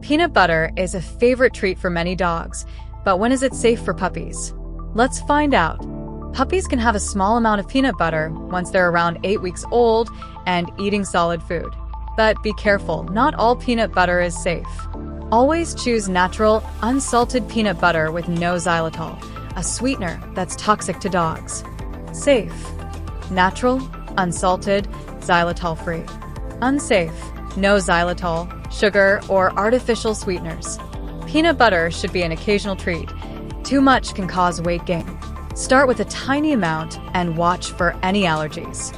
Peanut butter is a favorite treat for many dogs, but when is it safe for puppies? Let's find out. Puppies can have a small amount of peanut butter once they're around 8 weeks old and eating solid food. But be careful, not all peanut butter is safe. Always choose natural, unsalted peanut butter with no xylitol, a sweetener that's toxic to dogs. Safe. Natural, unsalted, xylitol-free. Unsafe. No xylitol, sugar, or artificial sweeteners. Peanut butter should be an occasional treat. Too much can cause weight gain. Start with a tiny amount and watch for any allergies.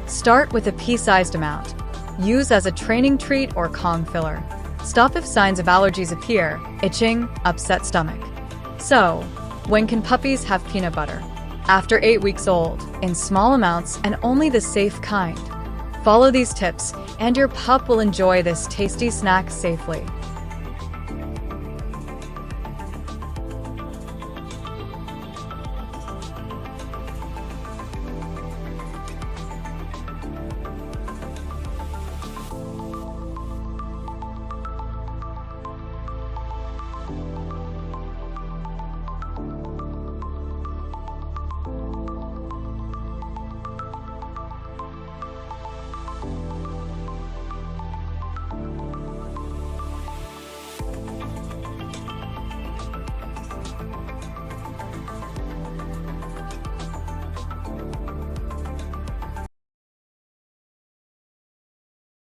Start with a pea-sized amount. Use as a training treat or Kong filler. Stop if signs of allergies appear, itching, upset stomach. So, when can puppies have peanut butter? After 8 weeks old, in small amounts and only the safe kind. Follow these tips, and your pup will enjoy this tasty snack safely.